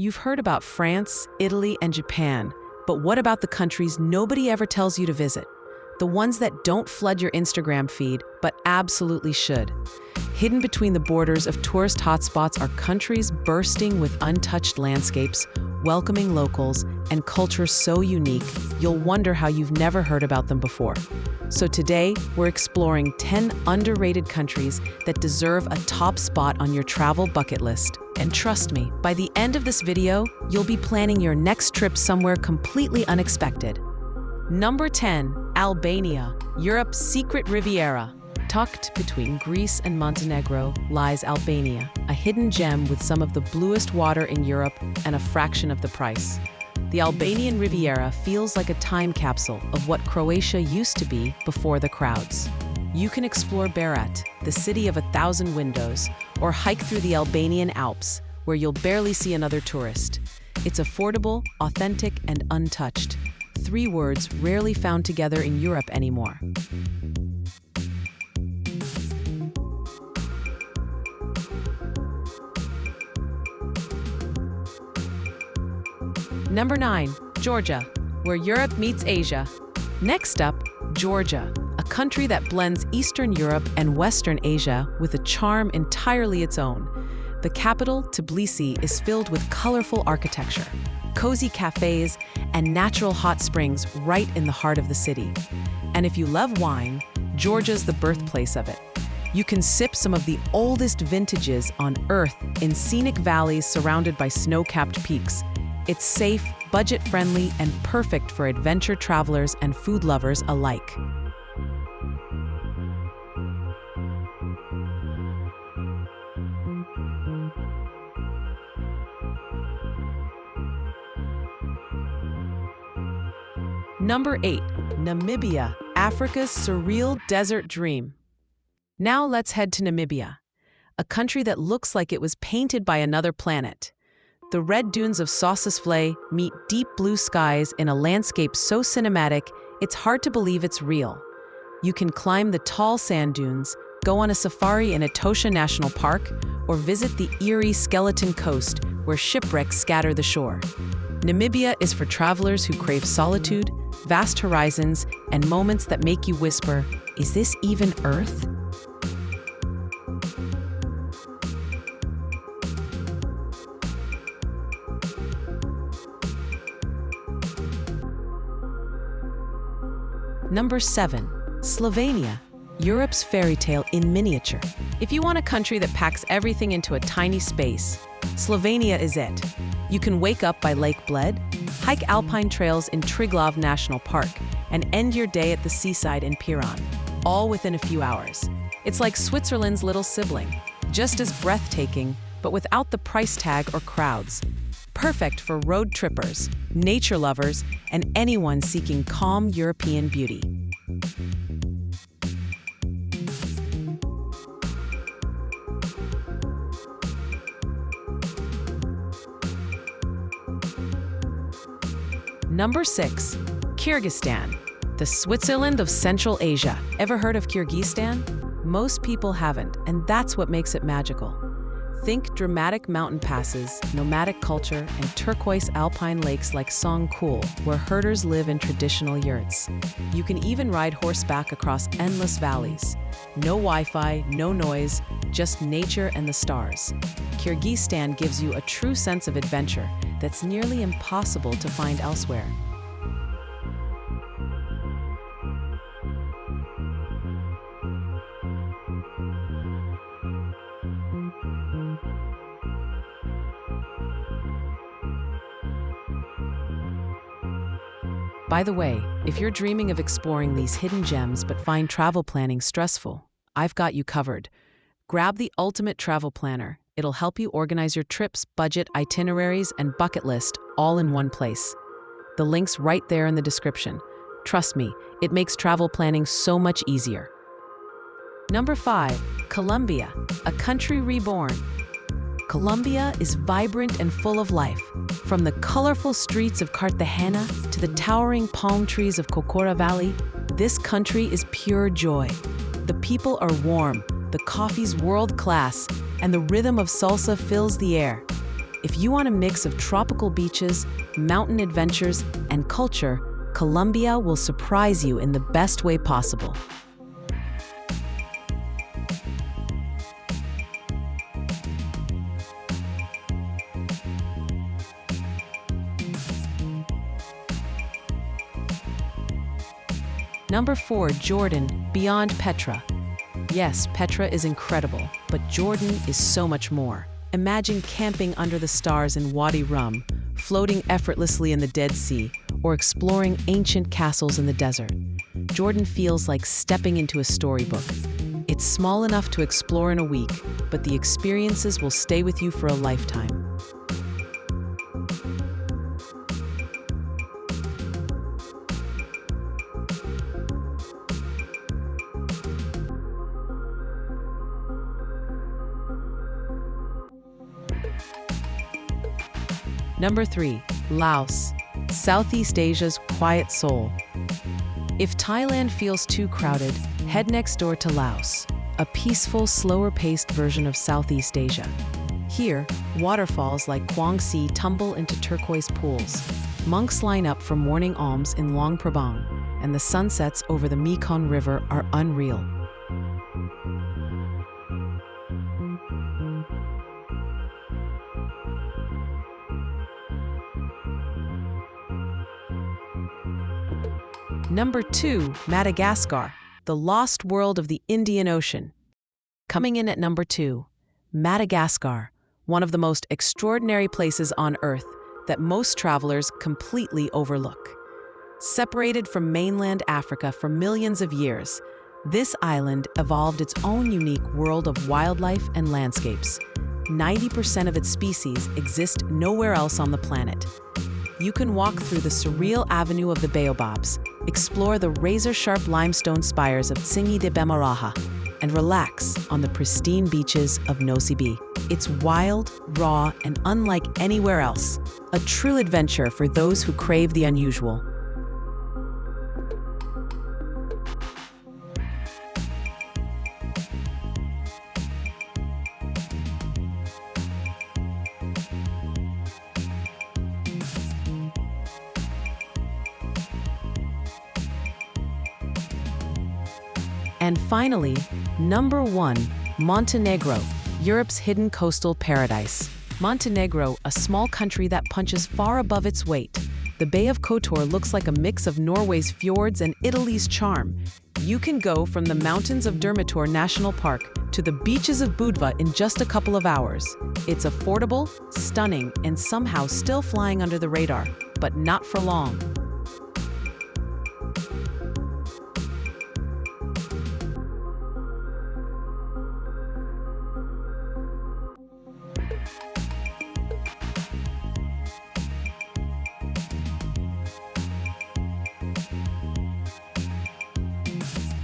You've heard about France, Italy, and Japan, but what about the countries nobody ever tells you to visit? The ones that don't flood your Instagram feed, but absolutely should. Hidden between the borders of tourist hotspots are countries bursting with untouched landscapes, welcoming locals, and cultures so unique, you'll wonder how you've never heard about them before. So today, we're exploring 10 underrated countries that deserve a top spot on your travel bucket list. And trust me, by the end of this video, you'll be planning your next trip somewhere completely unexpected. Number 10, Albania, Europe's secret Riviera. Tucked between Greece and Montenegro lies Albania, a hidden gem with some of the bluest water in Europe and a fraction of the price. The Albanian Riviera feels like a time capsule of what Croatia used to be before the crowds. You can explore Berat, the city of 1,000 windows, or hike through the Albanian Alps, where you'll barely see another tourist. It's affordable, authentic, and untouched. 3 words rarely found together in Europe anymore. Number 9, Georgia, where Europe meets Asia. Next up, Georgia, a country that blends Eastern Europe and Western Asia with a charm entirely its own. The capital, Tbilisi, is filled with colorful architecture, cozy cafes, and natural hot springs right in the heart of the city. And if you love wine, Georgia's the birthplace of it. You can sip some of the oldest vintages on Earth in scenic valleys surrounded by snow-capped peaks. It's safe, budget-friendly, and perfect for adventure travelers and food lovers alike. Number 8, Namibia, Africa's surreal desert dream. Now let's head to Namibia, a country that looks like it was painted by another planet. The red dunes of Sossusvlei meet deep blue skies in a landscape so cinematic, it's hard to believe it's real. You can climb the tall sand dunes, go on a safari in Etosha National Park, or visit the eerie Skeleton Coast, where shipwrecks scatter the shore. Namibia is for travelers who crave solitude, vast horizons, and moments that make you whisper, "Is this even Earth?" Number 7, Slovenia, Europe's fairy tale in miniature. If you want a country that packs everything into a tiny space, Slovenia is it. You can wake up by Lake Bled, hike alpine trails in Triglav National Park, and end your day at the seaside in Piran, all within a few hours. It's like Switzerland's little sibling, just as breathtaking, but without the price tag or crowds. Perfect for road trippers, nature lovers, and anyone seeking calm European beauty. Number 6, Kyrgyzstan, the Switzerland of Central Asia. Ever heard of Kyrgyzstan? Most people haven't, and that's what makes it magical. Think dramatic mountain passes, nomadic culture, and turquoise alpine lakes like Songkul, where herders live in traditional yurts. You can even ride horseback across endless valleys. No Wi-Fi, no noise, just nature and the stars. Kyrgyzstan gives you a true sense of adventure that's nearly impossible to find elsewhere. By the way, if you're dreaming of exploring these hidden gems but find travel planning stressful, I've got you covered. Grab the ultimate travel planner. It'll help you organize your trips, budget, itineraries, and bucket list all in one place. The link's right there in the description. Trust me, it makes travel planning so much easier. Number 5, Colombia, a country reborn. Colombia is vibrant and full of life. From the colorful streets of Cartagena to the towering palm trees of Cocora Valley, this country is pure joy. The people are warm, the coffee's world-class, and the rhythm of salsa fills the air. If you want a mix of tropical beaches, mountain adventures, and culture, Colombia will surprise you in the best way possible. Number 4, Jordan, beyond Petra. Yes, Petra is incredible, but Jordan is so much more. Imagine camping under the stars in Wadi Rum, floating effortlessly in the Dead Sea, or exploring ancient castles in the desert. Jordan feels like stepping into a storybook. It's small enough to explore in a week, but the experiences will stay with you for a lifetime. Number 3, Laos, Southeast Asia's quiet soul. If Thailand feels too crowded, head next door to Laos, a peaceful, slower-paced version of Southeast Asia. Here, waterfalls like Quang Si tumble into turquoise pools. Monks line up for morning alms in Luang Prabang, and the sunsets over the Mekong River are unreal. Number 2, Madagascar, the lost world of the Indian Ocean. Coming in at number 2, Madagascar, one of the most extraordinary places on Earth that most travelers completely overlook. Separated from mainland Africa for millions of years, this island evolved its own unique world of wildlife and landscapes. 90% of its species exist nowhere else on the planet. You can walk through the surreal avenue of the baobabs, explore the razor-sharp limestone spires of Tsingy de Bemaraha, and relax on the pristine beaches of Nosy Be. It's wild, raw, and unlike anywhere else. A true adventure for those who crave the unusual. And finally, number 1, Montenegro, Europe's hidden coastal paradise. Montenegro, a small country that punches far above its weight. The Bay of Kotor looks like a mix of Norway's fjords and Italy's charm. You can go from the mountains of Dermator National Park to the beaches of Budva in just a couple of hours. It's affordable, stunning, and somehow still flying under the radar, but not for long.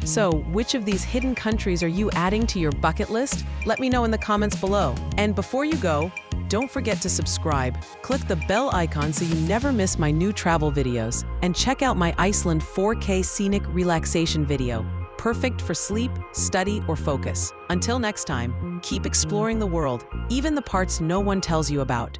So, which of these hidden countries are you adding to your bucket list? Let me know in the comments below. And before you go, don't forget to subscribe, click the bell icon so you never miss my new travel videos, and check out my Iceland 4K scenic relaxation video, perfect for sleep, study, or focus. Until next time, keep exploring the world, even the parts no one tells you about.